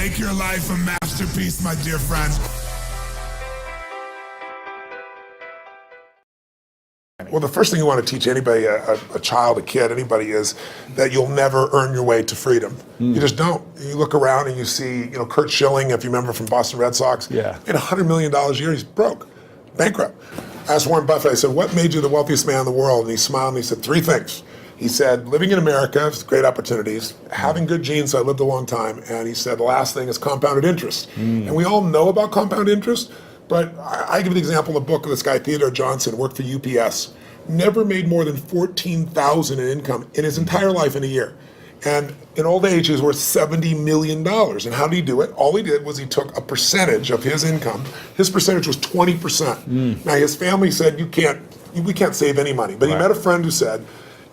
Make your life a masterpiece, my dear friend. Well, the first thing you want to teach anybody, a child, a kid, anybody, is that you'll never earn your way to freedom. You just don't. You look around and you see, Kurt Schilling, if you remember from Boston Red Sox, made $100 million a year. He's broke, bankrupt. I asked Warren Buffett, I said, what made you the wealthiest man in the world? And he smiled and he said, 3 things. He said, living in America, great opportunities, having good genes, so I lived a long time, and he said, the last thing is compounded interest. And we all know about compound interest, but I give you the example in the book of this guy, Theodore Johnson, worked for UPS, never made more than $14,000 in income in his entire life in a year. And in old age, he was worth $70 million. And how did he do it? All he did was he took a percentage of his income. His percentage was 20%. Now, his family said, we can't save any money. But he met a friend who said,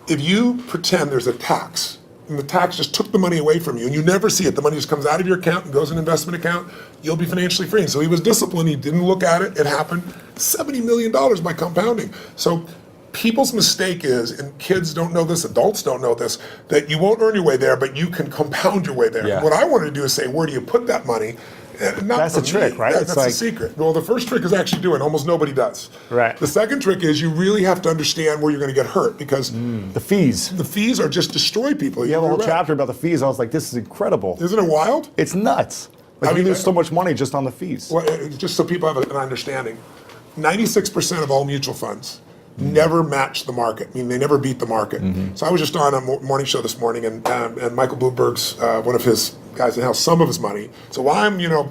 if you pretend there's a tax, and the tax just took the money away from you, and you never see it, the money just comes out of your account and goes in an investment account, you'll be financially free. And so he was disciplined, he didn't look at it, it happened, $70 million by compounding. So people's mistake is, and kids don't know this, adults don't know this, that you won't earn your way there, but you can compound your way there. What I wanted to do is say, where do you put that money? That's the trick, right? That's the secret. Well, the first trick is actually doing. Almost nobody does. Right. The second trick is you really have to understand where you're going to get hurt, because the fees. The fees are just destroy people. You have a whole chapter about the fees. I was like, this is incredible. Isn't it wild? It's nuts. Like, you lose so much money just on the fees. Well, just so people have an understanding, 96% of all mutual funds never match the market. I mean, they never beat the market. So I was just on a morning show this morning, and Michael Bloomberg's, one of his guys that has some of his money. So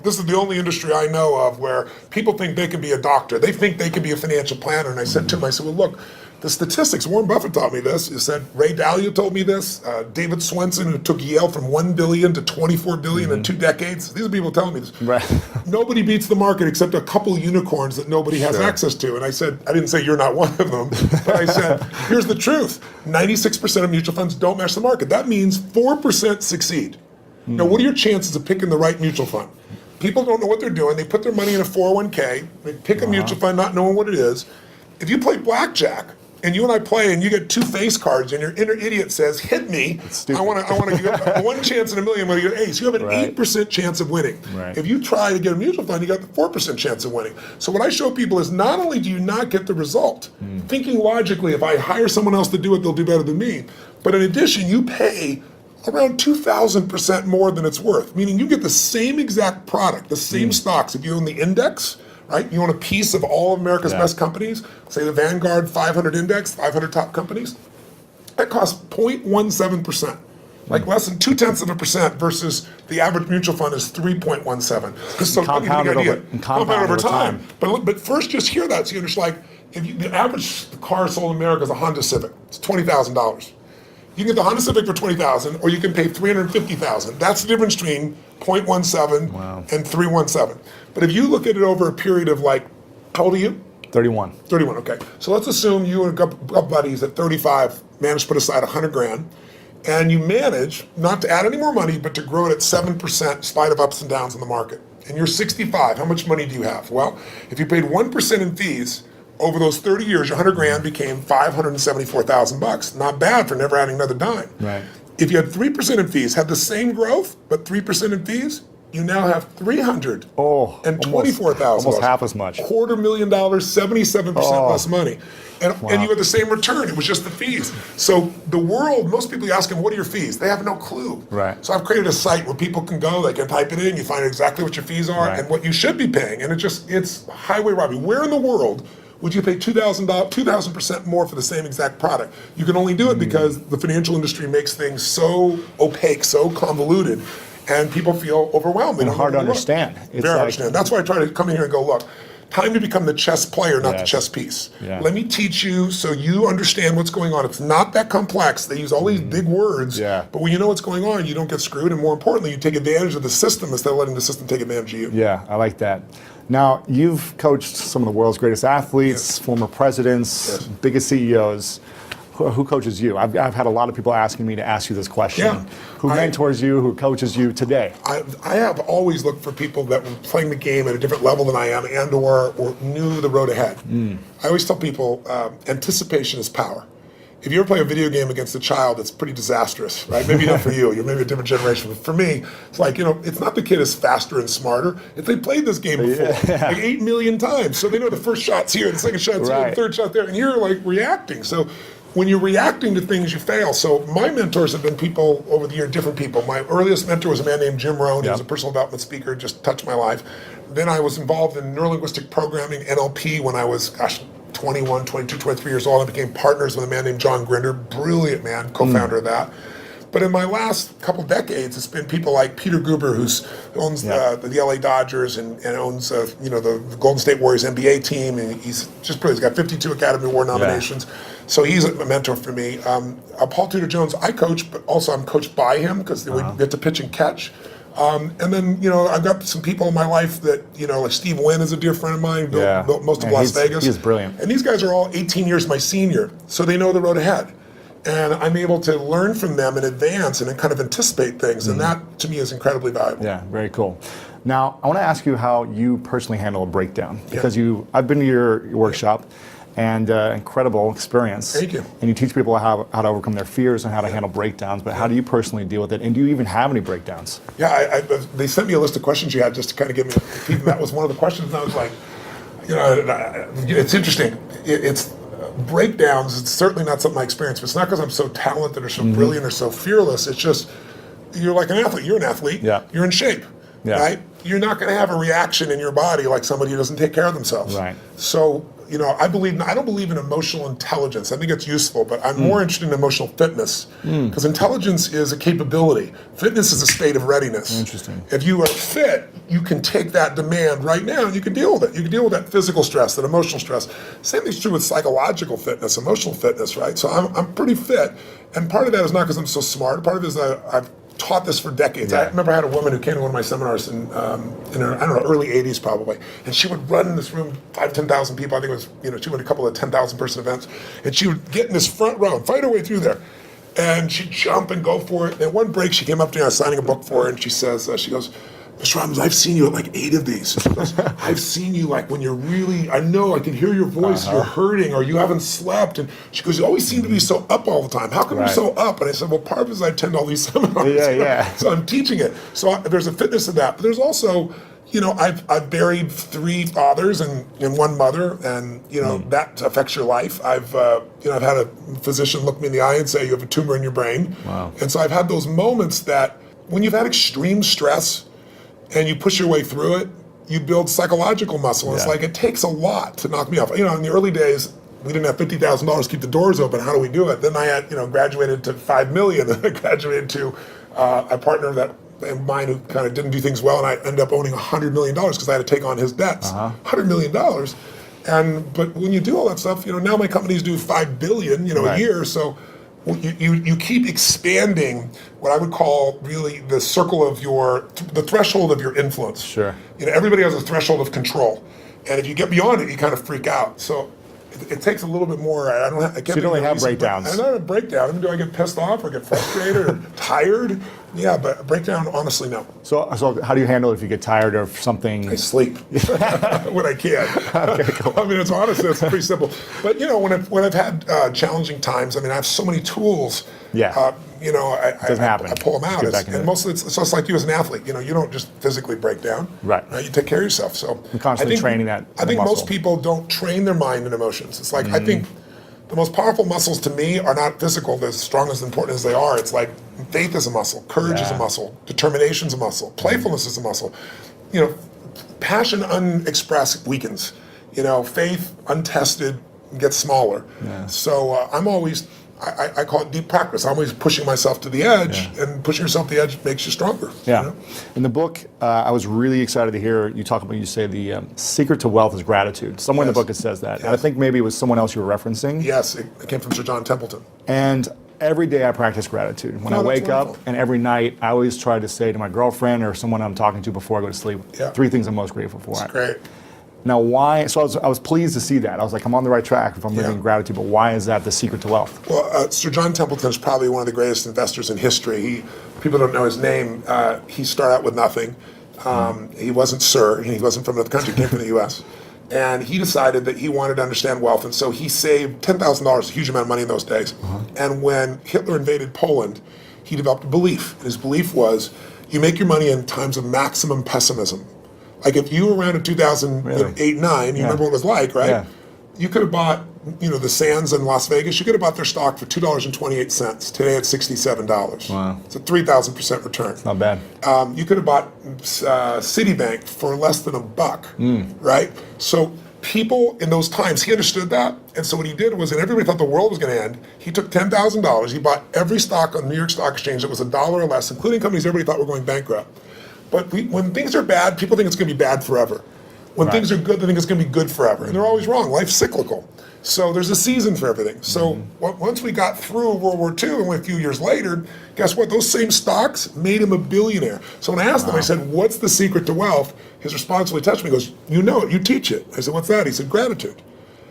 this is the only industry I know of where people think they can be a doctor. They think they can be a financial planner. And I said to him, well, look, the statistics, Warren Buffett taught me this. He said, Ray Dalio told me this. David Swenson, who took Yale from $1 billion to $24 billion in 2 decades. These are people telling me this. Right. Nobody beats the market except a couple unicorns that nobody has access to. And I said, I didn't say you're not one of them, but I said, here's the truth. 96% of mutual funds don't match the market. That means 4% succeed. Now, what are your chances of picking the right mutual fund? People don't know what they're doing. They put their money in a 401k. They pick a mutual fund not knowing what it is. If you play blackjack, and you and I play, and you get 2 face cards, and your inner idiot says, hit me, I want to give 1 chance in a million, I'm going to get an ace. You have an 8% chance of winning. If you try to get a mutual fund, you got the 4% chance of winning. So what I show people is, not only do you not get the result, thinking logically, if I hire someone else to do it, they'll do better than me, but in addition, you pay around 2,000% more than it's worth, meaning you get the same exact product, the same stocks. If you own the index, right? You own a piece of all of America's best companies, say the Vanguard 500 index, 500 top companies, that costs 0.17%, like less than 0.2% versus the average mutual fund is 3.17. So compounded over time. But first, just hear that. So you're just like, the average car sold in America is a Honda Civic. It's $20,000. You can get the Honda Civic for $20,000, or you can pay $350,000. That's the difference between 0.17 and 317. But if you look at it over a period of, like, how old are you? 31. 31, okay. So let's assume you and a couple buddies at 35 managed to put aside $100,000, and you manage not to add any more money, but to grow it at 7% in spite of ups and downs in the market. And you're 65, how much money do you have? Well, if you paid 1% in fees, over those 30 years, your $100,000 became $574,000. Not bad for never adding another dime. Right. If you had 3% in fees, had the same growth, but 3% in fees, you now have $324,000. Almost half as much. $250,000, 77% less money. And you had the same return. It was just the fees. So the world, most people ask them, what are your fees? They have no clue. Right. So I've created a site where people can go, they can type it in, you find exactly what your fees are and what you should be paying. And it's highway robbery. Where in the world would you pay $2,000% more for the same exact product? You can only do it because the financial industry makes things so opaque, so convoluted, and people feel overwhelmed. And hard to understand. Very hard to understand. That's why I try to come in here and go, look, time to become the chess player, not the chess piece. Let me teach you so you understand what's going on. It's not that complex. They use all these big words, but when you know what's going on, you don't get screwed, and more importantly, you take advantage of the system instead of letting the system take advantage of you. Yeah, I like that. Now, you've coached some of the world's greatest athletes, former presidents, biggest CEOs. Who coaches you? I've had a lot of people asking me to ask you this question. Who mentors you? Who coaches you today? I have always looked for people that were playing the game at a different level than I am, and or knew the road ahead. I always tell people, anticipation is power. if you ever play a video game against a child, it's pretty disastrous, right? Maybe not for you. You're maybe a different generation. But for me, it's like, it's not the kid is faster and smarter. If they played this game before, like 8 million times, so they know the first shot's here, the second shot's here, the third shot there, and you're like reacting. So when you're reacting to things, you fail. So my mentors have been people over the year, different people. My earliest mentor was a man named Jim Rohn. He was a personal development speaker, just touched my life. Then I was involved in neurolinguistic programming, NLP, when I was, 21, 22, 23 years old. I became partners with a man named John Grinder, brilliant man, co-founder of that. But in my last couple decades, it's been people like Peter Guber, who owns the LA Dodgers and owns the Golden State Warriors NBA team, and he's just brilliant. He's got 52 Academy Award nominations, so he's a mentor for me. Paul Tudor Jones, I coach, but also I'm coached by him because we get to pitch and catch. And then, I've got some people in my life that, like Steve Wynn is a dear friend of mine, built most of Las Vegas. He's brilliant. And these guys are all 18 years my senior, so they know the road ahead. And I'm able to learn from them in advance and kind of anticipate things. And that, to me, is incredibly valuable. Yeah, very cool. Now, I want to ask you how you personally handle a breakdown. Because I've been to your workshop, and incredible experience. Thank you. And you teach people how to overcome their fears and how to handle breakdowns, but how do you personally deal with it? And do you even have any breakdowns? Yeah, they sent me a list of questions you had just to kind of give me a peek, and that was one of the questions, and I was like, it's interesting. It's breakdowns, it's certainly not something I experience, but it's not because I'm so talented or so brilliant or so fearless. It's just, you're like an athlete. You're an athlete. Yeah. You're in shape, right? You're not going to have a reaction in your body like somebody who doesn't take care of themselves. Right. So, I don't believe in emotional intelligence. I think it's useful, but I'm more interested in emotional fitness, because intelligence is a capability. Fitness is a state of readiness. Interesting. If you are fit, you can take that demand right now and you can deal with it. You can deal with that physical stress, that emotional stress. Same thing's true with psychological fitness, emotional fitness, right? So I'm pretty fit, and part of that is not because I'm so smart. Part of it is I've taught this for decades. I remember I had a woman who came to one of my seminars in her, early 80s probably, and she would run in this room, 10,000 people. I think it was, she went a couple of 10,000 person events, and she would get in this front row and fight her way through there. And she'd jump and go for it. And at one break, she came up to me, I was signing a book for her, and she says, she goes, Mr. Robbins, I've seen you at like 8 of these. She goes, I've seen you like when you're really, I know I can hear your voice, you're hurting or you haven't slept. And she goes, you always seem to be so up all the time. How come you're so up? And I said, well, part of it is I attend all these seminars. So I'm teaching it. So there's a fitness to that. But there's also, I've buried 3 fathers and 1 mother, and that affects your life. I've had a physician look me in the eye and say you have a tumor in your brain. Wow. And so I've had those moments that when you've had extreme stress and you push your way through it, you build psychological muscle. It's like it takes a lot to knock me off. In the early days, we didn't have $50,000 to keep the doors open. How do we do it? Then I had graduated to $5 million. I graduated to a partner of mine who kind of didn't do things well, and I ended up owning $100 million because I had to take on his debts. $100 million. But when you do all that stuff, now my companies do $5 billion, a year. So you keep expanding what I would call really the circle of the threshold of your influence. Sure. Everybody has a threshold of control, and if you get beyond it, you kind of freak out. So it takes a little bit more. I can't. So you don't really have breakdowns. I don't have a breakdown. I mean, do I get pissed off or get frustrated or tired? Yeah, but a breakdown, honestly, no. So how do you handle it if you get tired of something? I sleep when I can. Okay, cool. I mean, it's honestly, it's pretty simple. But when I've had challenging times, I mean, I have so many tools. Yeah. I pull them out. And mostly it's just like you as an athlete. You don't just physically break down. Right. You take care of yourself. So I'm constantly training that. I think most people don't train their mind and emotions. It's like I think the most powerful muscles to me are not physical. They're as strong as important as they are. It's like faith is a muscle, courage is a muscle, determination is a muscle, playfulness is a muscle. Passion unexpressed weakens. Faith untested gets smaller. Yeah. So I'm always. I call it deep practice. I'm always pushing myself to the edge, and pushing yourself to the edge makes you stronger. Yeah. In the book, I was really excited to hear you talk about, you say the secret to wealth is gratitude. Somewhere in the book it says that. And I think maybe it was someone else you were referencing. Yes, it came from Sir John Templeton. And every day I practice gratitude. When I wake up, and every night, I always try to say to my girlfriend or someone I'm talking to before I go to sleep, 3 things I'm most grateful for. That's great. Now, why? So I was pleased to see that. I was like, I'm on the right track if I'm living in gratitude. But why is that the secret to wealth? Well, Sir John Templeton is probably one of the greatest investors in history. People don't know his name. He started out with nothing. He wasn't Sir. He wasn't from another country. He came from the U.S. And he decided that he wanted to understand wealth, and so he saved $10,000, a huge amount of money in those days. And when Hitler invaded Poland, he developed a belief. And his belief was, you make your money in times of maximum pessimism. Like if you were around in 2008, 9, you remember what it was like, right? Yeah. You could have bought, the Sands in Las Vegas, you could have bought their stock for $2.28. Today it's $67. Wow. It's a 3,000% return. Not bad. You could have bought Citibank for less than $1, right? So people in those times, he understood that. And so what he did was, and everybody thought the world was going to end, he took $10,000, he bought every stock on the New York Stock Exchange that was $1 or less, including companies everybody thought were going bankrupt. But when things are bad, people think it's going to be bad forever. When things are good, they think it's going to be good forever. And they're always wrong. Life's cyclical. So there's a season for everything. So once we got through World War II and a few years later, guess what? Those same stocks made him a billionaire. So when I asked him, I said, what's the secret to wealth? His response really touched me. He goes, you know it, you teach it. I said, what's that? He said, gratitude.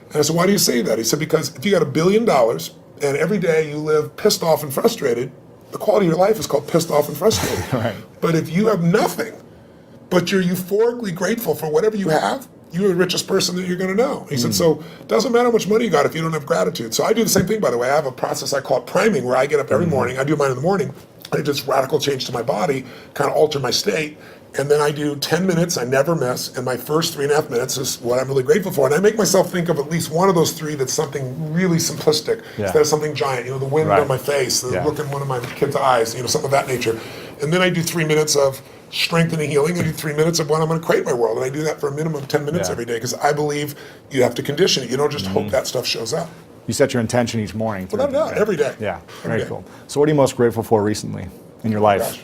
And I said, why do you say that? He said, because if you got $1 billion and every day you live pissed off and frustrated, the quality of your life is called pissed off and frustrated. Right. But if you have nothing, but you're euphorically grateful for whatever you have, you're the richest person that you're going to know. He said, so it doesn't matter how much money you got if you don't have gratitude. So I do the same thing, by the way. I have a process I call it priming, where I get up every morning. I do mine in the morning. I do this radical change to my body, kind of alter my state. And then I do 10 minutes, I never miss. And my first 3.5 minutes is what I'm really grateful for. And I make myself think of at least one of those three that's something really simplistic instead of something giant. The wind on my face, the look in one of my kids' eyes, something of that nature. And then I do 3 minutes of strength and healing. I do 3 minutes of what I'm going to create in my world. And I do that for a minimum of 10 minutes every day, because I believe you have to condition it. You don't just hope that stuff shows up. You set your intention each morning. Without a doubt, every day. Yeah, Every very day. cool. So what are you most grateful for recently in your life? Gosh,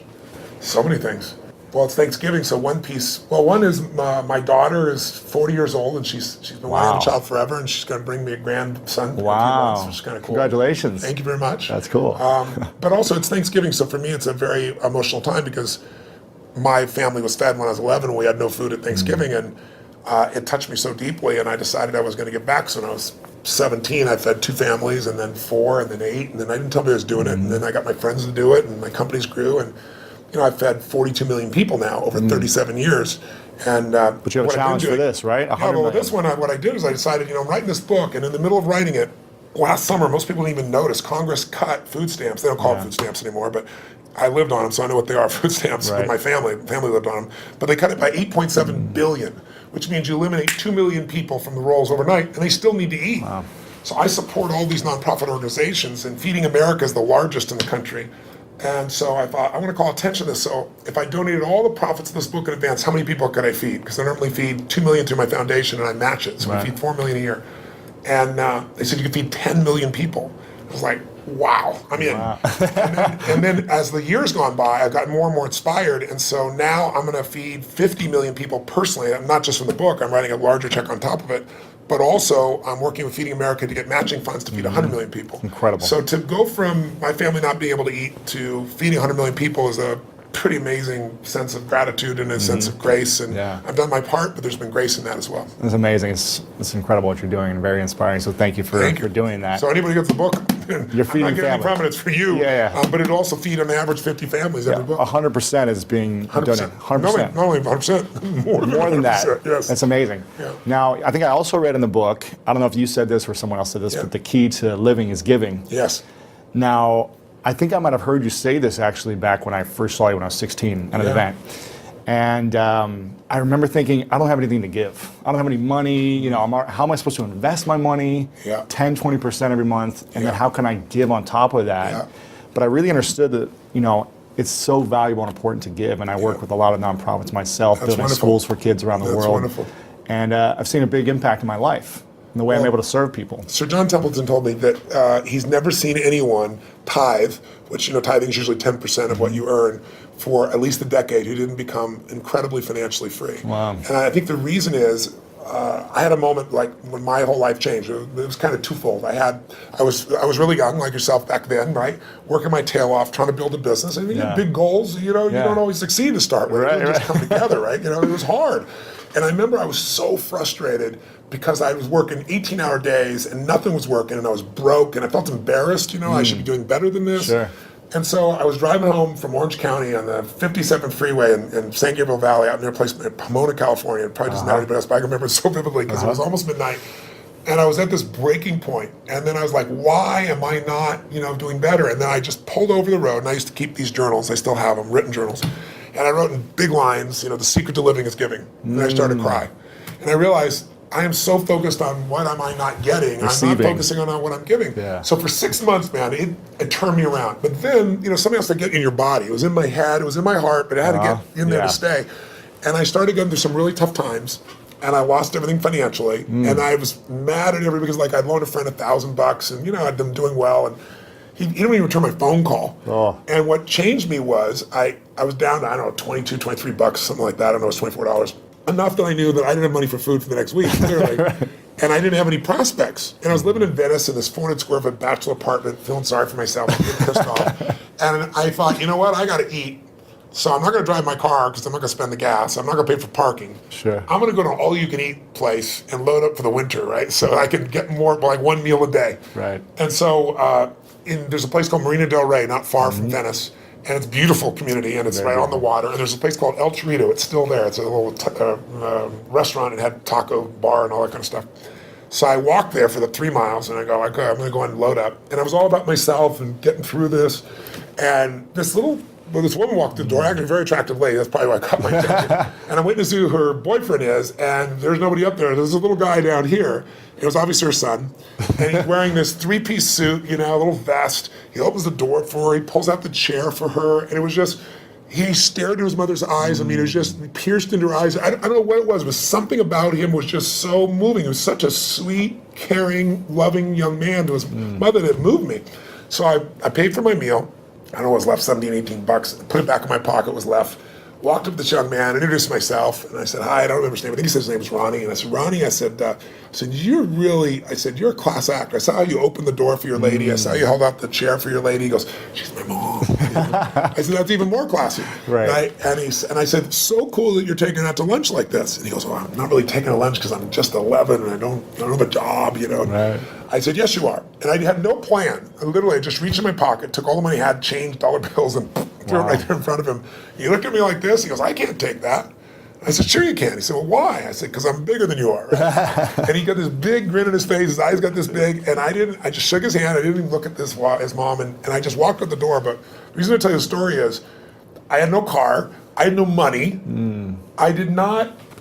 so many things. Well, it's Thanksgiving, so one piece. Well, one is my daughter is 40 years old, and she's been wanting to have a child forever, and she's going to bring me a grandson in a few months, which is kind of cool. Congratulations. Thank you very much. That's cool. But also, it's Thanksgiving, so for me, it's a very emotional time, because my family was fed when I was 11, and we had no food at Thanksgiving, and it touched me so deeply, and I decided I was going to give back. So when I was 17, I fed 2 families, and then 4, and then 8, and then I didn't tell me I was doing it, and then I got my friends to do it, and my companies grew, and I've fed 42 million people now over 37 years. And but you have a challenge for this, right? Yeah, well, this one, what I did is I decided, I'm writing this book, and in the middle of writing it, last summer, most people didn't even notice, Congress cut food stamps. They don't call it food stamps anymore, but I lived on them, so I know what they are, food stamps, with my family. Family lived on them. But they cut it by 8.7 billion, which means you eliminate 2 million people from the rolls overnight, and they still need to eat. Wow. So I support all these nonprofit organizations, and Feeding America is the largest in the country. And so I thought, I want to call attention to this. So if I donated all the profits of this book in advance, how many people could I feed? Because I normally feed 2 million through my foundation, and I match it. So we feed 4 million a year. And they said you could feed 10 million people. I was like, wow, I'm in. Wow. and then as the years gone by, I've gotten more and more inspired. And so now I'm going to feed 50 million people personally, not just from the book. I'm writing a larger check on top of it. But also, I'm working with Feeding America to get matching funds to feed 100 million people. Incredible. So to go from my family not being able to eat to feeding 100 million people is a pretty amazing sense of gratitude and a sense of grace. And I've done my part, but there's been grace in that as well. It's amazing. It's incredible what you're doing, and very inspiring. So thank you for doing that. So anybody gets the book, You're feeding I'm not getting any families. prominence for you, but it'll also feed on average 50 families every book. 100% is being donated. 100%. Not only 100%, More than that. Yes. That's amazing. Yeah. Now, I think I also read in the book, I don't know if you said this or someone else said this, but the key to living is giving. Yes. Now, I think I might have heard you say this actually back when I first saw you when I was 16 at an event. And I remember thinking, I don't have anything to give. I don't have any money. How am I supposed to invest my money? 10, 20% every month. And then how can I give on top of that? But I really understood that, it's so valuable and important to give. And I work with a lot of nonprofits myself, building schools for kids around the world. That's wonderful. And I've seen a big impact in my life, in the way I'm able to serve people. Sir John Templeton told me that he's never seen anyone tithe, which, tithing is usually 10% of what you earn, for at least a decade, who didn't become incredibly financially free. Wow. And I think the reason is, I had a moment like when my whole life changed. It was kind of twofold. I was really young, like yourself back then, right? Working my tail off, trying to build a business. And you have big goals, you don't always succeed to start with. It doesn't just come together, right? It was hard. And I remember I was so frustrated because I was working 18-hour days and nothing was working, and I was broke, and I felt embarrassed. I should be doing better than this. Sure. And so I was driving home from Orange County on the 57th freeway in San Gabriel Valley out near a place in Pomona, California. It probably doesn't matter anybody else, but I can remember it so vividly because it was almost midnight. And I was at this breaking point. And then I was like, why am I not, doing better? And then I just pulled over the road, and I used to keep these journals. I still have them, written journals. And I wrote in big lines, the secret to living is giving. And I started to cry. And I realized I am so focused on what am I not getting. Receiving. I'm not focusing on what I'm giving. Yeah. So for 6 months, man, it turned me around. But then, something else to get in your body. It was in my head, it was in my heart, but it had to get in there to stay. And I started going through some really tough times, and I lost everything financially. And I was mad at everybody because I'd loaned a friend $1,000 and, I'd been doing well. And he didn't even return my phone call. Oh. And what changed me was I was down to, I don't know, $22, $23, something like that. I don't know, it was $24. Enough that I knew that I didn't have money for food for the next week, clearly. And I didn't have any prospects. And I was living in Venice in this 400 square foot bachelor apartment, feeling sorry for myself, getting pissed off. And I thought, you know what, I gotta eat. So I'm not gonna drive my car because I'm not gonna spend the gas. I'm not gonna pay for parking. Sure. I'm gonna go to an all you can eat place and load up for the winter, right? So I can get more, like one meal a day. Right. And so there's a place called Marina del Rey, not far from Venice. And it's a beautiful community, and it's right on the water. And there's a place called El Chorrito. It's still there. It's a little restaurant. It had taco bar and all that kind of stuff. So I walked there for the 3 miles, and I go, okay, I'm going to go and load up. And I was all about myself and getting through this. And this woman walked through the door, actually a very attractive lady. That's probably why I caught my attention. And I'm waiting to see who her boyfriend is, and there's nobody up there. There's a little guy down here. It was obviously her son. And he's wearing this 3-piece suit, a little vest. He opens the door for her. He pulls out the chair for her. And it was just, he stared into his mother's eyes. I mean, it was just pierced into her eyes. I don't know what it was, but something about him was just so moving. He was such a sweet, caring, loving young man to his mother that moved me. So I paid for my meal. I don't know what was left, $17, $18. Put it back in my pocket, was left. Walked up to this young man, introduced myself, and I said, hi, I don't remember his name. I think he said his name was Ronnie. And I said, Ronnie, I said, you're a class actor. I saw how you opened the door for your lady. I saw you held out the chair for your lady. He goes, she's my mom. I said, that's even more classy. Right. And I said, so cool that you're taking her out to lunch like this. And he goes, I'm not really taking her lunch because I'm just 11 and I don't have a job, Right. I said, yes, you are. And I had no plan. I just reached in my pocket, took all the money I had, changed dollar bills, and threw it right there in front of him. He looked at me like this. He goes, I can't take that. I said, sure you can. He said, well, why? I said, because I'm bigger than you are. Right? And he got this big grin on his face. His eyes got this big. And I just shook his hand. I didn't even look at his mom. And I just walked out the door. But the reason I tell you the story is I had no car. I had no money.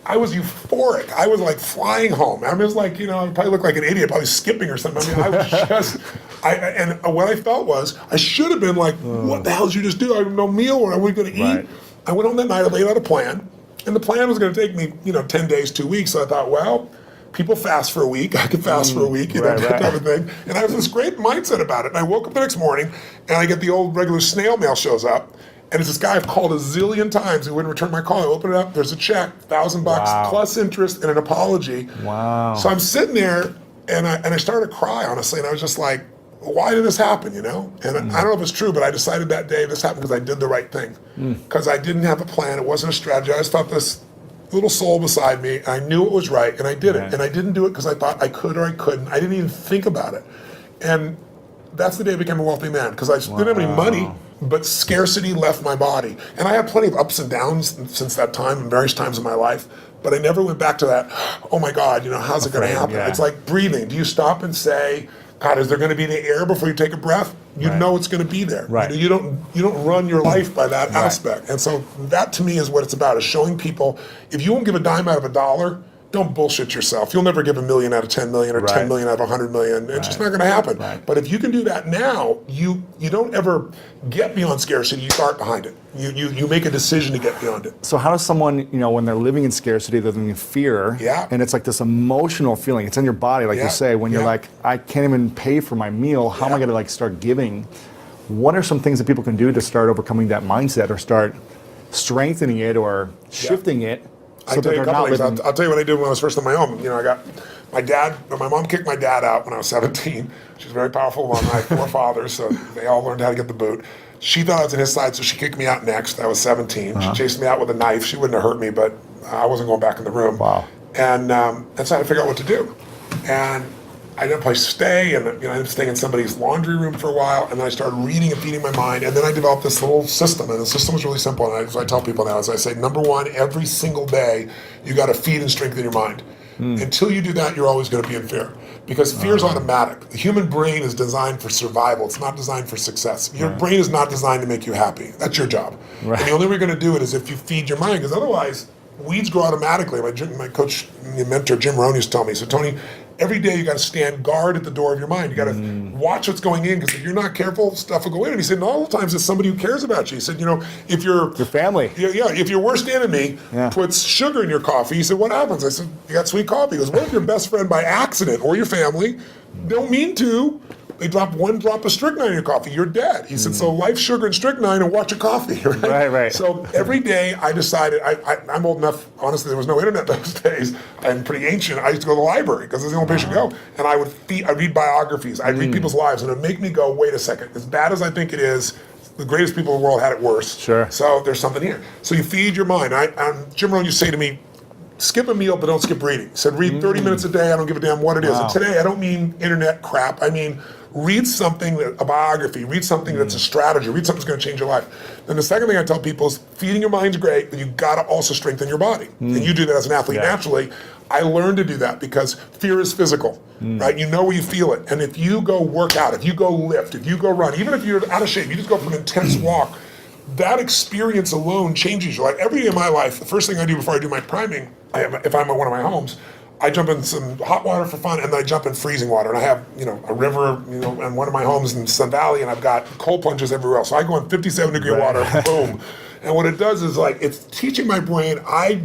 I was euphoric. I was like flying home. I mean, it was like, I probably looked like an idiot, probably skipping or something. I mean, I was just, and what I felt was, I should have been like, what the hell did you just do? I have no meal, or are we going to eat? Right. I went home that night, I laid out a plan, and the plan was going to take me, 10 days, 2 weeks. So I thought, well, people fast for a week. I could fast for a week, that type of thing. And I was this great mindset about it. And I woke up the next morning, and I get the old regular snail mail shows up. And it's this guy I've called a zillion times who wouldn't return my call. I open it up, there's a check, $1,000 plus interest and an apology. Wow. So I'm sitting there and I started to cry, honestly, and I was just like, why did this happen, And I don't know if it's true, but I decided that day this happened because I did the right thing. Because I didn't have a plan, it wasn't a strategy. I just thought this little soul beside me, I knew it was right, and I did it. And I didn't do it because I thought I could or I couldn't. I didn't even think about it. And that's the day I became a wealthy man, because I didn't have any money, but scarcity left my body. And I had plenty of ups and downs since that time in various times in my life, but I never went back to that, oh my God, how's it going to happen? Yeah. It's like breathing. Do you stop and say, God, is there going to be any air before you take a breath? You know it's going to be there. Right. You don't run your life by that aspect. And so that to me is what it's about, is showing people, if you won't give a dime out of a dollar, don't bullshit yourself. You'll never give $1 million out of 10 million or 10 million out of 100 million. It's just not going to happen. Right. But if you can do that now, you don't ever get beyond scarcity. You start behind it. You make a decision to get beyond it. So how does someone, when they're living in scarcity, they're living in fear, and it's like this emotional feeling, it's in your body, like you say, when you're like, I can't even pay for my meal, how am I going to start giving? What are some things that people can do to start overcoming that mindset, or start strengthening it or shifting it? I'll tell you a couple things. I'll tell you what I did when I was first on my own. I got my mom kicked my dad out when I was 17. She's a very powerful woman. I have 4 fathers, so they all learned how to get the boot. She thought I was on his side, so she kicked me out next. I was 17. She chased me out with a knife. She wouldn't have hurt me, but I wasn't going back in the room. Wow. And so I had to figure out what to do. And I ended up I stay, and I ended up staying in somebody's laundry room for a while, and then I started reading and feeding my mind, and then I developed this little system, and the system was really simple, and I tell people now, as I say, number one, every single day, you got to feed and strengthen your mind. Until you do that, you're always going to be in fear. Because fear is automatic. The human brain is designed for survival. It's not designed for success. Your brain is not designed to make you happy. That's your job. Right. And the only way you're going to do it is if you feed your mind, because otherwise, weeds grow automatically. My coach, my mentor, Jim Rohn, used to tell me, so Tony, every day you got to stand guard at the door of your mind. You got to watch what's going in, because if you're not careful, stuff will go in. And he said, and all the times it's somebody who cares about you. He said, if your family, if your worst enemy puts sugar in your coffee, he said, what happens? I said, you got sweet coffee. He goes, what if your best friend by accident, or your family, don't mean to, they drop one drop of strychnine in your coffee, you're dead. He said, so life, sugar, and strychnine, and watch your coffee, right? Right. So every day I decided, I'm old enough, honestly, there was no internet those days. I'm pretty ancient. I used to go to the library, because it's the only place you go. And I'd read biographies, I'd read people's lives, and it'd make me go, wait a second, as bad as I think it is, the greatest people in the world had it worse. Sure. So there's something here. So you feed your mind. Jim Rohn used to say to me, skip a meal, but don't skip reading. He said, read 30 minutes a day, I don't give a damn what it is. And today, I don't mean internet crap, I mean, read something, a biography, read something that's a strategy, read something that's going to change your life. Then the second thing I tell people is feeding your mind's great, but you've got to also strengthen your body. And you do that as an athlete naturally. I learned to do that because fear is physical, right? You know where you feel it. And if you go work out, if you go lift, if you go run, even if you're out of shape, you just go for an intense walk, that experience alone changes you. Like every day of my life, the first thing I do before I do my priming, if I'm at one of my homes, I jump in some hot water for fun, and then I jump in freezing water. And I have, a river, and one of my homes in Sun Valley, and I've got cold plunges everywhere else. So I go in 57-degree water, boom. And what it does is it's teaching my brain, I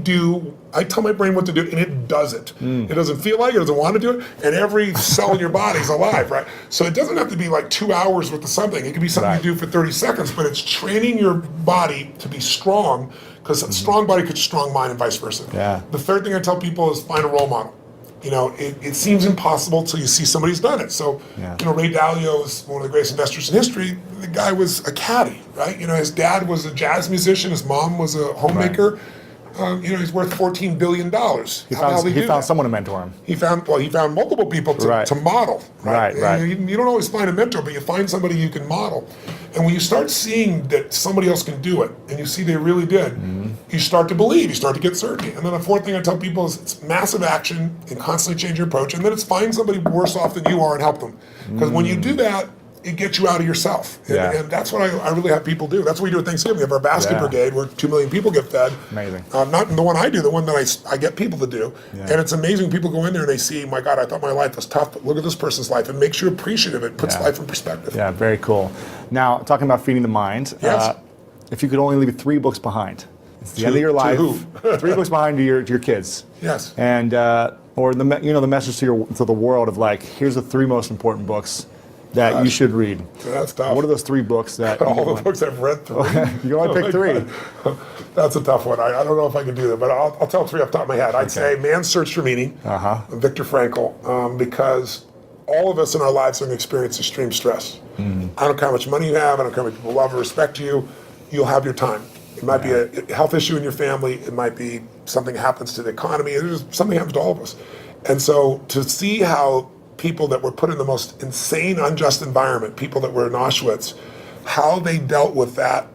tell my brain what to do, and it does it. It doesn't feel like it, doesn't want to do it, and every cell in your body is alive, right? So it doesn't have to be like 2 hours worth of something. It can be something you do for 30 seconds, but it's training your body to be strong, because a strong body creates a strong mind and vice versa. Yeah. The third thing I tell people is find a role model. It seems impossible till you see somebody who's done it. So, Ray Dalio is one of the greatest investors in history. The guy was a caddy, right? His dad was a jazz musician. His mom was a homemaker. He's worth $14 billion. He found someone to mentor him. He found multiple people to model. Right. You don't always find a mentor, but you find somebody you can model. And when you start seeing that somebody else can do it, and you see they really did, you start to believe, you start to get certainty. And then the fourth thing I tell people is it's massive action and constantly change your approach, and then it's find somebody worse off than you are and help them. Because when you do that, it gets you out of yourself. And that's what I really have people do. That's what we do at Thanksgiving. We have our basket brigade where 2 million people get fed. Amazing. Not the one I do, the one that I get people to do. And it's amazing. People go in there and they see, my God, I thought my life was tough, but look at this person's life. It makes you appreciative. It puts life in perspective. Yeah, very cool. Now, talking about feeding the mind, if you could only leave 3 books behind, it's the end of your life. To who? 3 books behind to your kids. Yes. And or the message to the world of here's the 3 most important books that you should read. That's tough. What are those 3 books that all the books I've read through? You can only pick 3. That's a tough one. I don't know if I can do that, but I'll tell 3 off the top of my head. I'd say Man's Search for Meaning, Viktor Frankl, because all of us in our lives are going to experience extreme stress. I don't care how much money you have, I don't care how much people love or respect you, you'll have your time. It might be a health issue in your family, it might be something happens to the economy, something happens to all of us. And so to see how people that were put in the most insane, unjust environment, people that were in Auschwitz, how they dealt with that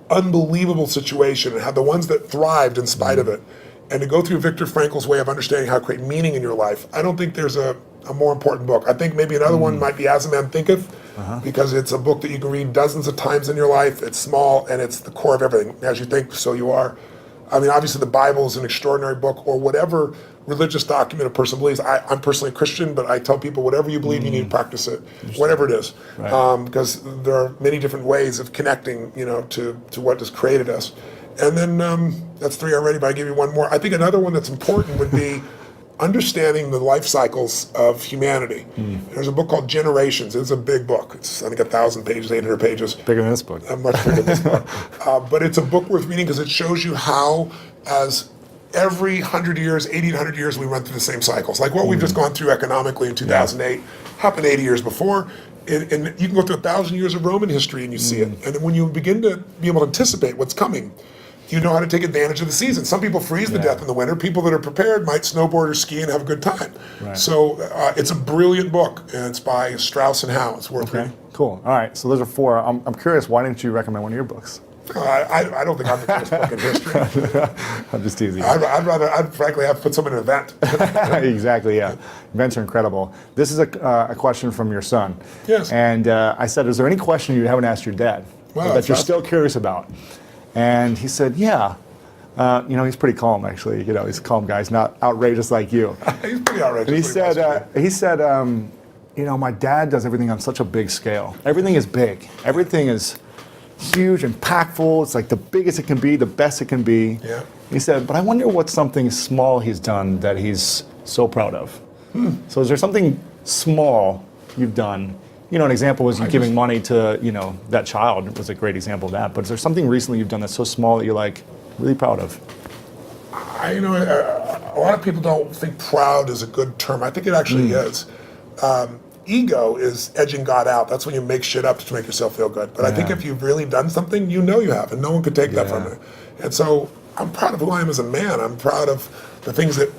unbelievable situation and how the ones that thrived in spite of it, and to go through Viktor Frankl's way of understanding how to create meaning in your life, I don't think there's a more important book. I think maybe another one might be As a Man Thinketh, because it's a book that you can read dozens of times in your life. It's small and it's the core of everything. As you think, so you are. I mean, obviously the Bible is an extraordinary book, or whatever religious document a person believes. I'm personally a Christian, but I tell people whatever you believe, you need to practice it, whatever it is, because there are many different ways of connecting, to what has created us. And then that's 3 already, but I give you one more. I think another one that's important would be understanding the life cycles of humanity. There's a book called Generations. It's a big book. It's, I think, 1,000 pages, 800 pages. Bigger than this book. Much bigger than this book. But it's a book worth reading because it shows you how, as every 100 years, 80 to 100 years, we run through the same cycles. Like what we've just gone through economically in 2008 happened 80 years before. And you can go through 1,000 years of Roman history and you see it. And then when you begin to be able to anticipate what's coming, you know how to take advantage of the season. Some people freeze to death in the winter. People that are prepared might snowboard or ski and have a good time. Right. So it's a brilliant book, and it's by Strauss and Howe. It's worth reading. Cool. All right. So those are 4. I'm curious. Why didn't you recommend one of your books? I don't think I'm the greatest book in history. I'm just teasing. I'd frankly have to put some in an event. Exactly, yeah. Events are incredible. This is a question from your son. Yes. And I said, is there any question you haven't asked your dad that you're still curious about? And he said, yeah. He's pretty calm, actually. He's a calm guy. He's not outrageous like you. He's pretty outrageous. And he said, my dad does everything on such a big scale. Everything is big. Everything is huge, impactful. It's like the biggest it can be, the best it can be. Yeah. He said, but I wonder what's something small he's done that he's so proud of. So is there something small you've done? An example was you giving money to, that child was a great example of that. But is there something recently you've done that's so small that you're like really proud of? A lot of people don't think proud is a good term. I think it actually is. Ego is edging God out. That's when you make shit up to make yourself feel good. But I think if you've really done something, you have, and no one could take that from you. And so I'm proud of who I am as a man. I'm proud of the things that,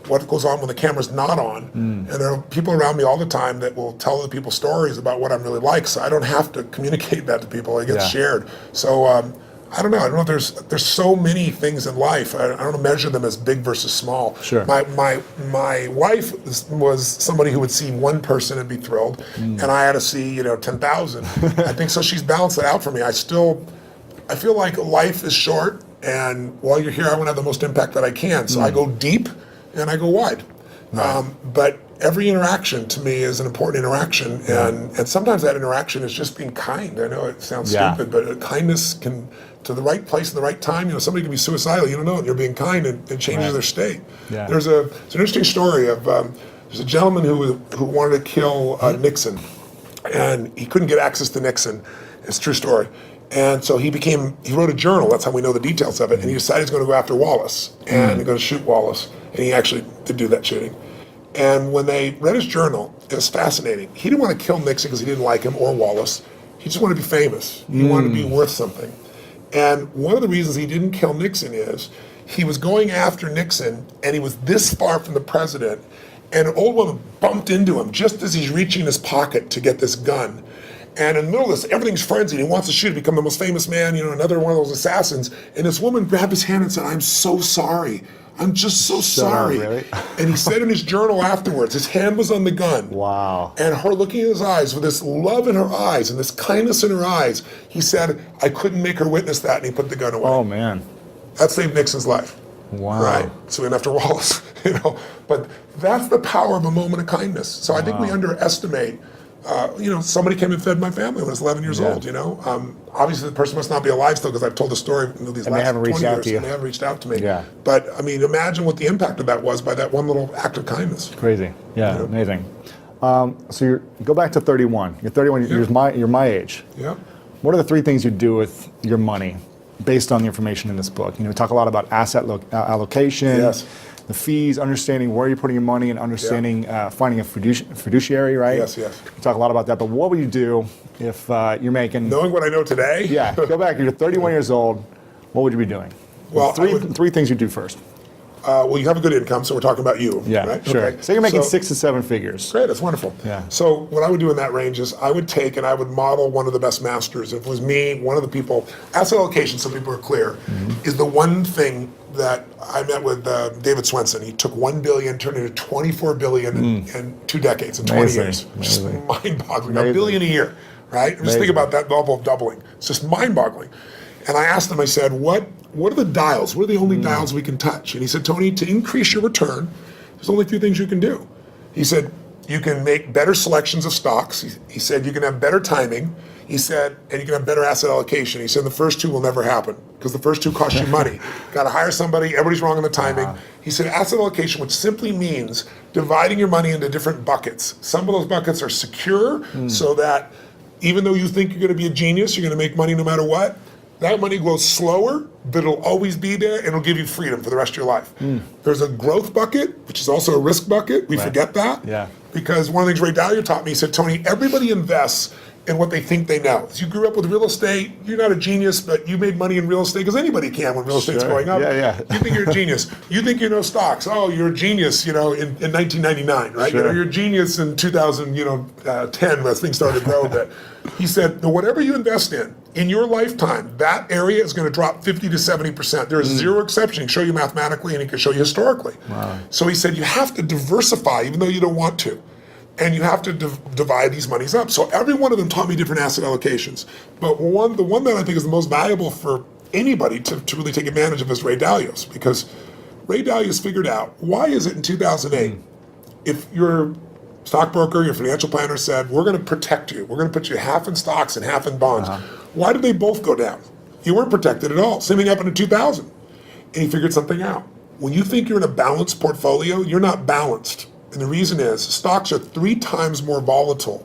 what goes on when the camera's not on. And there are people around me all the time that will tell other people stories about what I'm really like. So I don't have to communicate that to people. It gets shared. So I don't know. There's so many things in life. I don't measure them as big versus small. Sure. My wife was somebody who would see one person and be thrilled, and I had to see 10,000. I think so. She's balanced it out for me. I feel like life is short, and while you're here, I want to have the most impact that I can. So I go deep and I go wide. Right. But every interaction to me is an important interaction, and sometimes that interaction is just being kind. I know it sounds stupid, but kindness can, to the right place at the right time. Somebody can be suicidal, you don't know it, and you're being kind, and it changes their state. Yeah. It's an interesting story of there's a gentleman who wanted to kill Nixon, and he couldn't get access to Nixon. It's a true story. And so he wrote a journal, that's how we know the details of it, and he decided he's going to go after Wallace, and he's going to shoot Wallace, and he actually did do that shooting. And when they read his journal, it was fascinating. He didn't want to kill Nixon because he didn't like him or Wallace. He just wanted to be famous. He wanted to be worth something. And one of the reasons he didn't kill Nixon is he was going after Nixon, and he was this far from the president, and an old woman bumped into him just as he's reaching in his pocket to get this gun. And in the middle of this, everything's frenzied. He wants to shoot, become the most famous man, another one of those assassins. And this woman grabbed his hand and said, "I'm so sorry. I'm just so sorry." Really? And he said in his journal afterwards, his hand was on the gun. Wow. And her looking in his eyes with this love in her eyes and this kindness in her eyes, he said, "I couldn't make her witness that," and he put the gun away. Oh, man. That saved Nixon's life. Wow. Right. So we went after Wallace, But that's the power of a moment of kindness. So I think we underestimate. Somebody came and fed my family when I was 11 years old, Obviously, the person must not be alive still because I've told the story these last 20 years. And they haven't reached out to me. Yeah. But, imagine what the impact of that was by that one little act of kindness. Crazy. Yeah, amazing. So you go back to 31. You're 31, you're my age. Yeah. What are the 3 things you do with your money based on the information in this book? We talk a lot about asset allocation. Yes. The fees, understanding where you're putting your money, and understanding finding a fiduciary, right? Yes. We talk a lot about that, but what would you do if you're making... Knowing what I know today? Yeah, go back, you're 31 years old, what would you be doing? Well, three things you do first. Well, you have a good income, so we're talking about you, yeah, right? Sure. Okay. So you're making 6 to 7 figures. Great, that's wonderful. Yeah. So what I would do in that range is I would take and I would model one of the best masters. If it was me, one of the people, asset allocation, so people are clear, is the one thing that I met with David Swenson. He took $1 billion, turned it into $24 billion in 2 decades, in 20 years. Just mind-boggling. $1 billion a year, right? Just think about that level of doubling. It's just mind-boggling. And I asked him, I said, what are the dials? What are the only dials we can touch? And he said, Tony, to increase your return, there's only 2 things you can do. He said, you can make better selections of stocks. He said, you can have better timing. He said, and you can have better asset allocation. He said, the first 2 will never happen because the first 2 cost you money. Got to hire somebody. Everybody's wrong on the timing. He said, asset allocation, which simply means dividing your money into different buckets. Some of those buckets are secure so that even though you think you're going to be a genius, you're going to make money no matter what. That money grows slower, but it'll always be there, and it'll give you freedom for the rest of your life. There's a growth bucket, which is also a risk bucket. We forget that. Yeah. Because one of the things Ray Dalio taught me, he said, Tony, everybody invests and what they think they know. If you grew up with real estate, you're not a genius, but you made money in real estate because anybody can when real estate's going up. Yeah. You think you're a genius. You think you know stocks. Oh, you're a genius, in 1999, right? Sure. You're a genius in 2010 as things started to grow a bit. He said, whatever you invest in your lifetime, that area is going to drop 50 to 70%. There is zero exception. He can show you mathematically and he can show you historically. Wow. So he said, you have to diversify even though you don't want to. And you have to divide these monies up. So every one of them taught me different asset allocations. But the one that I think is the most valuable for anybody to really take advantage of is Ray Dalio's, because Ray Dalio's figured out, why is it in 2008, if your stockbroker, your financial planner said, we're going to protect you, we're going to put you half in stocks and half in bonds, why did they both go down? You weren't protected at all. Same thing happened in 2000. And he figured something out. When you think you're in a balanced portfolio, you're not balanced. And the reason is stocks are 3 times more volatile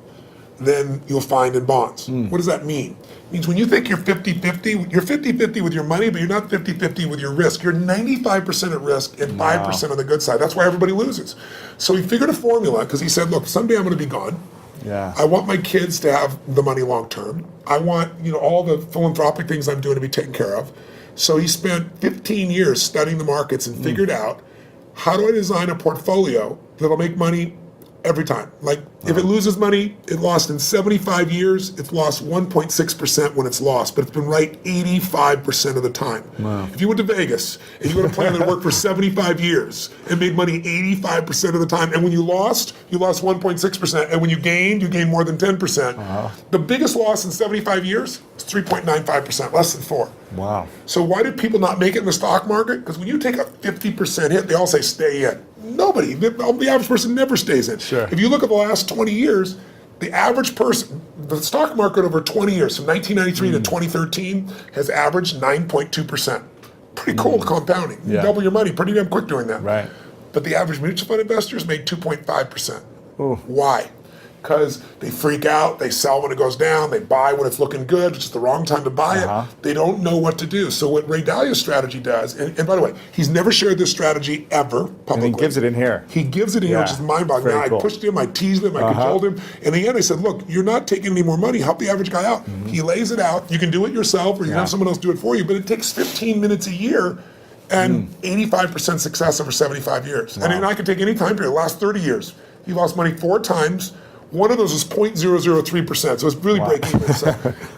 than you'll find in bonds. What does that mean? It means when you think you're 50-50, you're 50-50 with your money, but you're not 50-50 with your risk. You're 95% at risk and 5% on the good side. That's why everybody loses. So he figured a formula because he said, look, someday I'm going to be gone. Yeah. I want my kids to have the money long term. I want all the philanthropic things I'm doing to be taken care of. So he spent 15 years studying the markets and figured out, how do I design a portfolio that'll make money every time? Like, if it loses money, it lost in 75 years, it's lost 1.6% when it's lost, but it's been right 85% of the time. Wow. If you went to Vegas and you had a plan that worked for 75 years and made money 85% of the time, and when you lost 1.6%, and when you gained more than 10%. The biggest loss in 75 years is 3.95%, less than 4. Wow. So why did people not make it in the stock market? Because when you take a 50% hit, they all say stay in. Nobody, the average person never stays in. Sure. If you look at the last 20 years, the average person, the stock market over 20 years, from 1993 to 2013, has averaged 9.2%. Pretty cool compounding. You Yeah. double your money pretty damn quick doing that. Right. But the average mutual fund investors made 2.5%. Ooh. Why? Because they freak out, they sell when it goes down, they buy when it's looking good, which is the wrong time to buy it. They don't know what to do. So what Ray Dalio's strategy does, and by the way, he's never shared this strategy ever publicly. And he gives it in here. He gives it in here, which is mind-boggling. Very Now, cool. I pushed him, I teased him, I cajoled him. In the end, I said, look, you're not taking any more money, help the average guy out. He lays it out. You can do it yourself, or you can have someone else do it for you, but it takes 15 minutes a year and 85% success over 75 years. And I could take any time period, the last 30 years. He lost money 4 times. One of those was 0.003%, so it's really break even. So,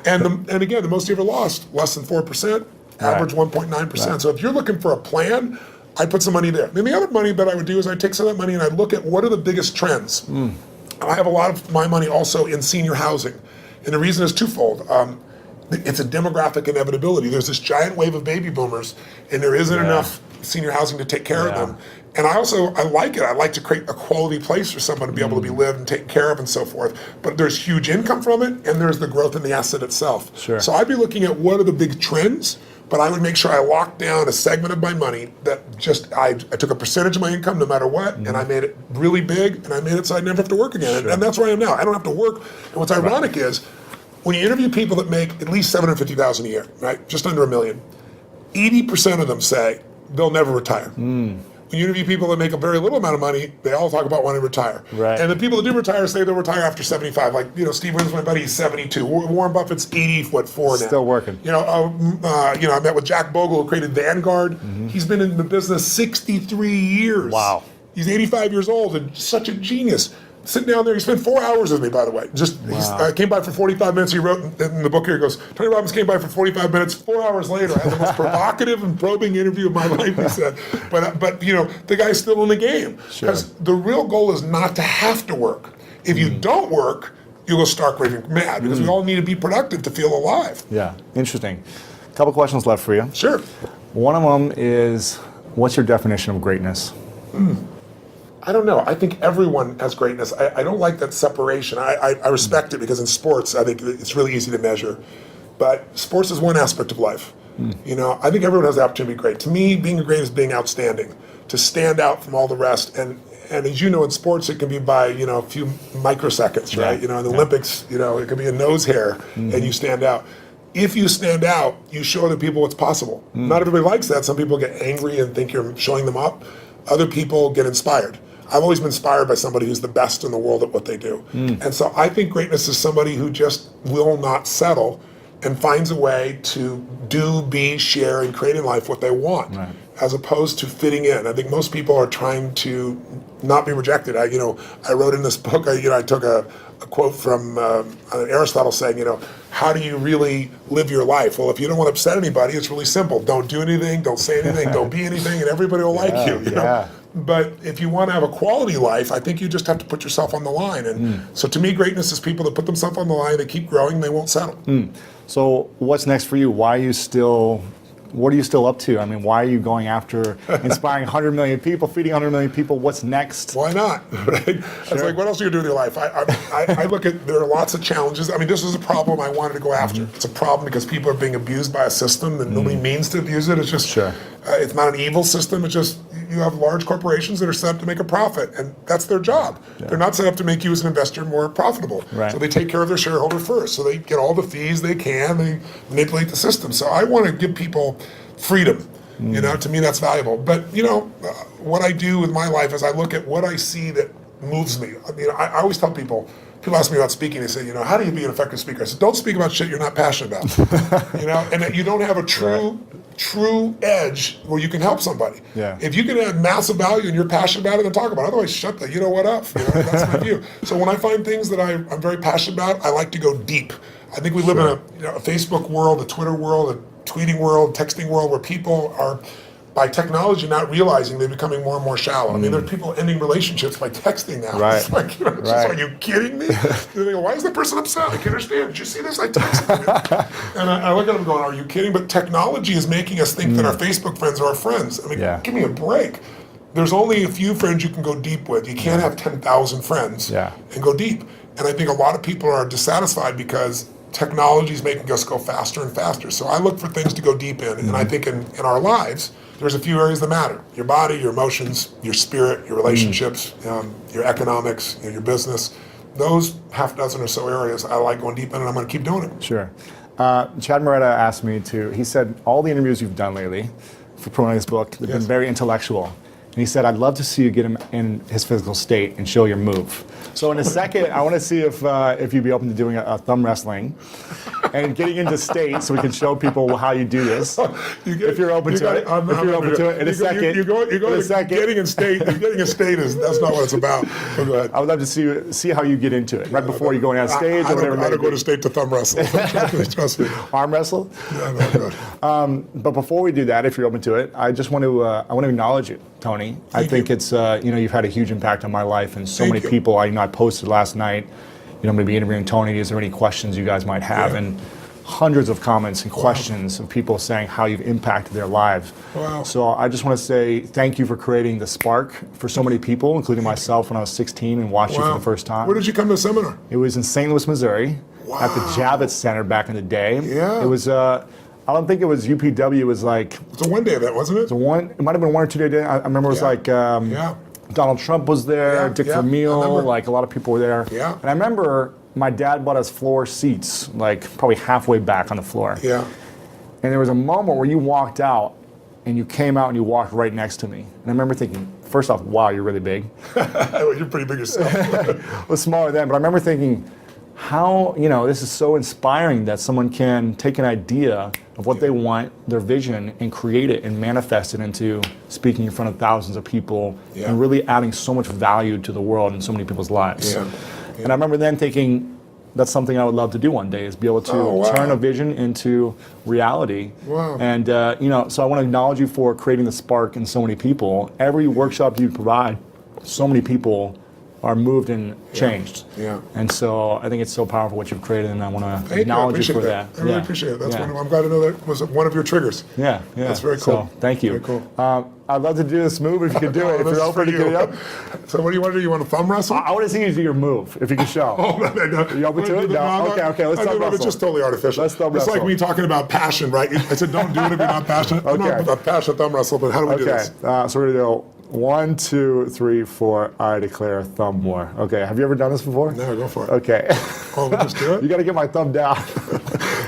and again, the most he ever lost, less than 4%, average 1.9%. So if you're looking for a plan, I'd put some money there. Then the other money that I would do is I'd take some of that money and I'd look at what are the biggest trends. I have a lot of my money also in senior housing. And the reason is twofold. It's a demographic inevitability. There's this giant wave of baby boomers, and there isn't enough senior housing to take care of them. And I like it. I like to create a quality place for someone to be able to be lived and taken care of and so forth. But there's huge income from it, and there's the growth in the asset itself. Sure. So I'd be looking at what are the big trends, but I would make sure I locked down a segment of my money that I took a percentage of my income no matter what, and I made it really big, and I made it so I never have to work again. And that's where I am now. I don't have to work. And what's ironic is, when you interview people that make at least $750,000 a year, right, just under $1 million, 80% of them say they'll never retire. When you interview people that make a very little amount of money, they all talk about wanting to retire. Right. And the people that do retire say they'll retire after 75. Like, Steve Wynn, my buddy, he's 72. Warren Buffett's 84 now. Still working. I met with Jack Bogle, who created Vanguard. He's been in the business 63 years. Wow. He's 85 years old and such a genius. Sitting down there, he spent 4 hours with me, by the way. He came by for 45 minutes. He wrote in the book here, he goes, Tony Robbins came by for 45 minutes. 4 hours later, I had the most provocative and probing interview of my life, he said. But the guy's still in the game. Because the real goal is not to have to work. If you don't work, you'll go stark raving mad, because we all need to be productive to feel alive. Yeah, interesting. A couple questions left for you. Sure. One of them is, what's your definition of greatness? I don't know. I think everyone has greatness. I don't like that separation. I respect it, because in sports, I think it's really easy to measure. But sports is one aspect of life. I think everyone has the opportunity to be great. To me, being great is being outstanding, to stand out from all the rest. And as you know, in sports, it can be by a few microseconds, right? In the Olympics, it could be a nose hair, and you stand out. If you stand out, you show other people what's possible. Not everybody likes that. Some people get angry and think you're showing them up. Other people get inspired. I've always been inspired by somebody who's the best in the world at what they do. And so I think greatness is somebody who just will not settle and finds a way to do, be, share, and create in life what they want, as opposed to fitting in. I think most people are trying to not be rejected. I wrote in this book, I took a quote from Aristotle saying, how do you really live your life? Well, if you don't want to upset anybody, it's really simple. Don't do anything, don't say anything, don't be anything, and everybody will like you. You know? But if you want to have a quality life, I think you just have to put yourself on the line. And so to me, greatness is people that put themselves on the line, they keep growing, they won't settle. So what's next for you? What are you still up to? I mean, why are you going after inspiring 100 million people, feeding 100 million people? What's next? Why not? Right? It's like, what else are you going to do with your life? I look at, there are lots of challenges. I mean, this is a problem I wanted to go after. It's a problem because people are being abused by a system and nobody means to abuse it. It's just, it's not an evil system. It's just, you have large corporations that are set up to make a profit, and that's their job. They're not set up to make you as an investor more profitable. So they take care of their shareholder first. So they get all the fees they can, they manipulate the system. So I want to give people freedom. To me that's valuable. But what I do with my life is I look at what I see that moves me. I mean, I always tell people ask me about speaking, they say, how do you be an effective speaker? I said, don't speak about shit you're not passionate about. And that you don't have a true edge where you can help somebody. If you can add massive value and you're passionate about it, then talk about it. Otherwise, shut the what up. That's my view. So when I find things that I'm very passionate about, I like to go deep. I think we live in a Facebook world, a Twitter world, a tweeting world, texting world, where people are, by technology, not realizing they're becoming more and more shallow. I mean, there's people ending relationships by texting now. It's like, just, are you kidding me? They go, why is that person upset? I can understand. Did you see this? I texted you. And I look at them going, are you kidding? But technology is making us think that our Facebook friends are our friends. I mean, give me a break. There's only a few friends you can go deep with. You can't have 10,000 friends and go deep. And I think a lot of people are dissatisfied because technology is making us go faster and faster. So I look for things to go deep in. And I think in our lives, there's a few areas that matter. Your body, your emotions, your spirit, your relationships, your economics, your business. Those half dozen or so areas I like going deep in, and I'm going to keep doing it. Chad Moretta asked me he said, all the interviews you've done lately for promoting this book, they've been very intellectual. And he said, I'd love to see you get him in his physical state and show your move. So in a second, I want to see if you'd be open to doing a thumb wrestling and getting into state so we can show people how you do this. If you're open to it. If you're open to it. In a second. You go getting in state. Getting in state that's not what it's about. So go ahead. I would love to see how you get into it right before you go on stage or whatever. I don't go to state to thumb wrestle. Trust me. Arm wrestle? Yeah, no, good. But before we do that, if you're open to it, I just want to acknowledge you, Tony. I think it's you've had a huge impact on my life and so many people. I posted last night. I'm going to be interviewing Tony. Is there any questions you guys might have? And hundreds of comments and questions of people saying how you've impacted their lives. So I just want to say thank you for creating the spark for so many people, including myself when I was 16 and watched you for the first time. Where did you come to the seminar? It was in St. Louis, Missouri, at the Javits Center back in the day. It was. I don't think it was UPW. It was like it's a one-day event, wasn't it? It might have been 1 or 2 day. I remember it was like Donald Trump was there, Dick Vermeil, like a lot of people were there. And I remember my dad bought us floor seats, like probably halfway back on the floor. And there was a moment where you walked out and you came out and you walked right next to me. And I remember thinking, first off, wow, you're really big. Well, you're pretty big yourself. I was smaller then, but I remember thinking, how, this is so inspiring that someone can take an idea of what they want, their vision, and create it and manifest it into speaking in front of thousands of people and really adding so much value to the world and so many people's lives. And I remember then thinking, that's something I would love to do one day, is be able to turn a vision into reality. And, so I want to acknowledge you for creating the spark in so many people. Every workshop you provide, so many people are moved and changed. And so I think it's so powerful what you've created, and I want to acknowledge you for that. I really appreciate it. That's I'm glad to know that was one of your triggers. That's very cool. So, thank you. Very cool. I'd love to do this move if you could do it. If you're open to get it up. So what do you want to do? You want to thumb wrestle? I want to see you do your move, if you can show. Are you open to it? No. Okay, let's thumb wrestle. It's just totally artificial. Let's thumb wrestle. It's like me talking about passion, right? I said don't do it if you're not passionate. I'm not about passionate thumb wrestle, but how do we do this? So we're going to go 1, 2, 3, 4. I declare thumb war. Okay, have you ever done this before? No, go for it. Okay. Oh, we'll just do it? You got to get my thumb down.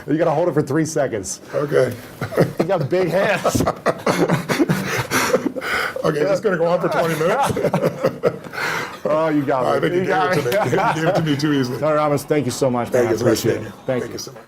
You got to hold it for 3 seconds. Okay. You got big hands. Okay, this is going to go on for 20 minutes. Oh, you got it. I think you gave it to me. You gave it to me too easily. Dr. Robbins, thank you so much, man. Thank I you. It's nice appreciate meeting it. you. Thank Thank you. you so much.